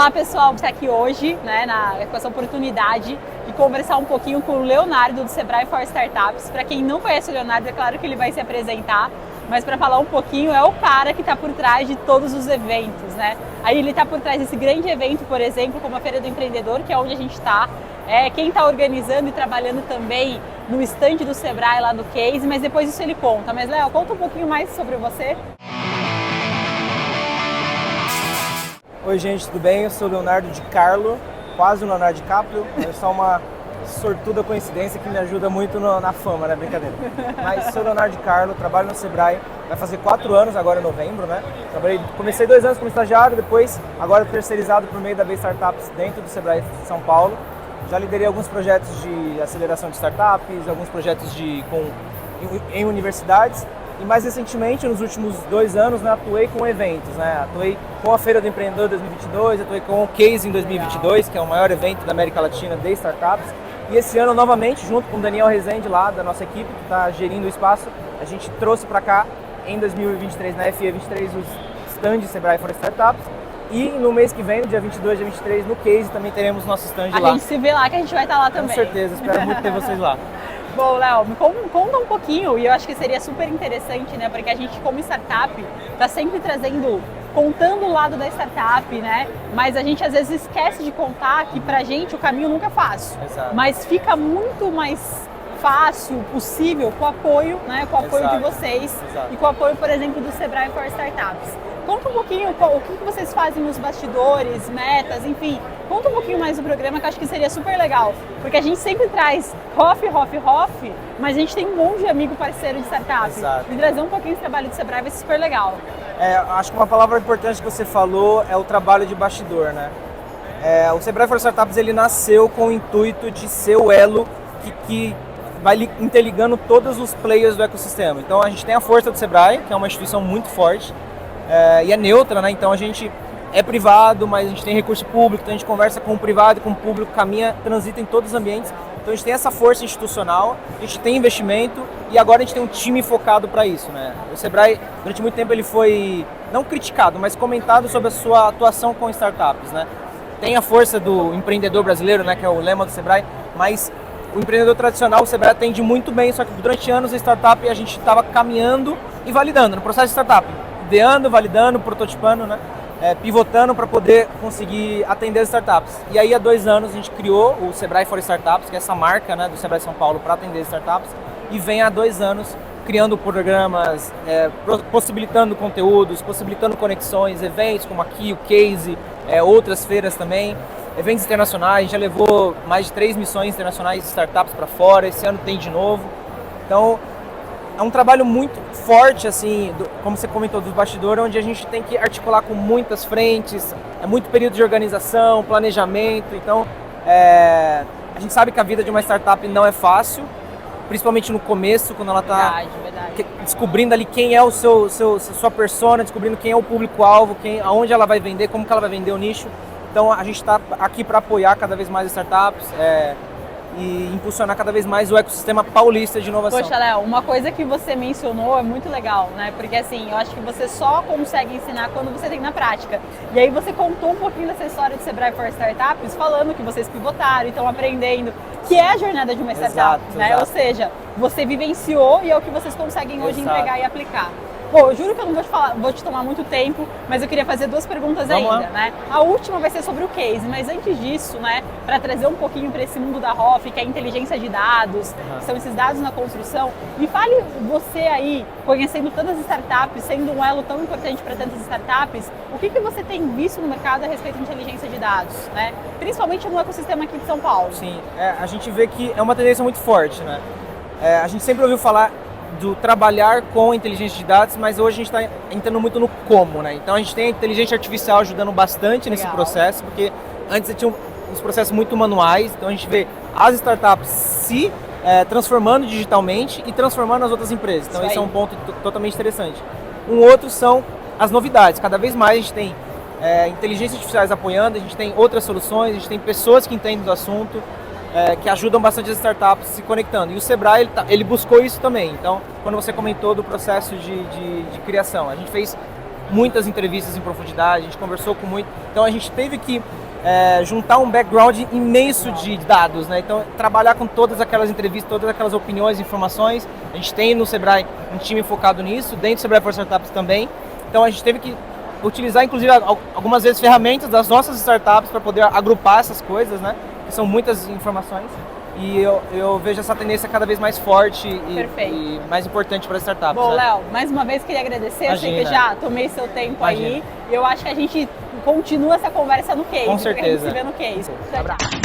Olá pessoal, a gente está aqui hoje, né, com essa oportunidade de conversar um pouquinho com o Leonardo do Sebrae for Startups. Para quem não conhece o Leonardo, é claro que ele vai se apresentar, mas para falar um pouquinho, é o cara que está por trás de todos os eventos, né? Aí ele está por trás desse grande evento, por exemplo, como a Feira do Empreendedor, que é onde a gente está. Quem está organizando e trabalhando também no stand do Sebrae lá do Case, mas depois isso ele conta. Mas Léo, conta um pouquinho mais sobre você. Oi gente, tudo bem? Eu sou o Leonardo de Carlo, quase o Leonardo DiCaprio. É só uma sortuda coincidência que me ajuda muito na fama, né? Brincadeira. Mas sou o Leonardo de Carlo, trabalho no Sebrae, vai fazer 4 anos agora em novembro, né? Comecei 2 anos como estagiário, depois agora terceirizado por meio da B Startups dentro do Sebrae São Paulo. Já liderei alguns projetos de aceleração de startups, alguns projetos em universidades. E mais recentemente, nos últimos 2 anos, né, atuei com eventos, né? Atuei com a Feira do Empreendedor 2022, atuei com o Case em 2022, que é o maior evento da América Latina de startups. E esse ano, novamente, junto com o Daniel Rezende lá da nossa equipe, que está gerindo o espaço, a gente trouxe para cá, em 2023, na FE23, os stands Sebrae for Startups. E no mês que vem, no dia 22, dia 23, no Case, também teremos nosso stand lá. A gente se vê lá, que a gente vai estar lá também. Com certeza, espero muito ter vocês lá. Bom, Léo, me conta um pouquinho, e eu acho que seria super interessante, né? Porque a gente, como startup, está sempre contando o lado da startup, né? Mas a gente às vezes esquece de contar que pra gente o caminho nunca é fácil. Exato. Mas fica muito mais fácil, possível, com o apoio, né? Com o apoio de vocês. Exato. E com o apoio, por exemplo, do Sebrae for Startups. Conta um pouquinho o que vocês fazem nos bastidores, metas, enfim. Conta um pouquinho mais do programa, que eu acho que seria super legal. Porque a gente sempre traz Hoff, mas a gente tem um monte de amigo parceiro de startup. Exato. E trazer um pouquinho do trabalho do Sebrae vai ser super legal. Acho que uma palavra importante que você falou é o trabalho de bastidor, né? O Sebrae for Startups, ele nasceu com o intuito de ser o elo que vai interligando todos os players do ecossistema. Então a gente tem a força do Sebrae, que é uma instituição muito forte, e é neutra, né? Então a gente é privado, mas a gente tem recurso público, então a gente conversa com o privado e com o público, transita em todos os ambientes. Então a gente tem essa força institucional, a gente tem investimento e agora a gente tem um time focado para isso, né? O Sebrae, durante muito tempo, ele foi não criticado, mas comentado sobre a sua atuação com startups, né? Tem a força do empreendedor brasileiro, né, que é o lema do Sebrae, mas o empreendedor tradicional, o Sebrae atende muito bem, só que durante anos a startup a gente estava caminhando e validando, no processo de startup, ideando, validando, prototipando, né? Pivotando para poder conseguir atender as startups. E aí há 2 anos a gente criou o Sebrae for Startups, que é essa marca, né, do Sebrae São Paulo para atender as startups, e vem há 2 anos criando programas, possibilitando conteúdos, possibilitando conexões, eventos como aqui, o Case, outras feiras também, eventos internacionais. A gente já levou mais de 3 missões internacionais de startups para fora, esse ano tem de novo. Então é um trabalho muito forte, assim, como você comentou, dos bastidores, onde a gente tem que articular com muitas frentes, é muito período de organização, planejamento. Então, a gente sabe que a vida de uma startup não é fácil, principalmente no começo, quando ela está descobrindo ali quem é sua persona, descobrindo quem é o público-alvo, aonde ela vai vender, como que ela vai vender o nicho. Então, a gente está aqui para apoiar cada vez mais as startups, e impulsionar cada vez mais o ecossistema paulista de inovação. Poxa, Léo, uma coisa que você mencionou é muito legal, né? Porque assim, eu acho que você só consegue ensinar quando você tem na prática. E aí você contou um pouquinho dessa história do Sebrae for Startups, falando que vocês pivotaram e estão aprendendo, que é a jornada de uma startup, né? Exato. Ou seja, você vivenciou e é o que vocês conseguem hoje entregar e aplicar. Bom, eu juro que eu não vou te tomar muito tempo, mas eu queria fazer 2 perguntas ainda, né? A última vai ser sobre o Case, mas antes disso, né, para trazer um pouquinho para esse mundo da Hoff, que é a inteligência de dados, que são esses dados na construção, me fale você aí, conhecendo tantas startups, sendo um elo tão importante para tantas startups, o que você tem visto no mercado a respeito de inteligência de dados, né? Principalmente no ecossistema aqui de São Paulo. Sim, a gente vê que é uma tendência muito forte, né? A gente sempre ouviu falar do trabalhar com inteligência de dados, mas hoje a gente está entrando muito no como, né? Então a gente tem a inteligência artificial ajudando bastante nesse processo, porque antes você tinha uns processos muito manuais, então a gente vê as startups se transformando digitalmente e transformando as outras empresas. Então esse é um ponto totalmente interessante. Um outro são as novidades. Cada vez mais a gente tem inteligências artificiais apoiando, a gente tem outras soluções, a gente tem pessoas que entendem do assunto, que ajudam bastante as startups se conectando. E o Sebrae, ele buscou isso também. Então, quando você comentou do processo de criação, a gente fez muitas entrevistas em profundidade, a gente conversou com muito. Então a gente teve que juntar um background imenso de dados, né? Então trabalhar com todas aquelas entrevistas, todas aquelas opiniões, informações. A gente tem no Sebrae um time focado nisso, dentro do Sebrae for Startups também. Então a gente teve que utilizar, inclusive, algumas vezes ferramentas das nossas startups para poder agrupar essas coisas, né? Que são muitas informações. E eu vejo essa tendência cada vez mais forte e mais importante para as startups. Bom, né? Léo, mais uma vez queria agradecer. Eu sei que já tomei seu tempo aí. Eu acho que a gente continua essa conversa no case. Com certeza. Porque a gente se vê no case. Abraço.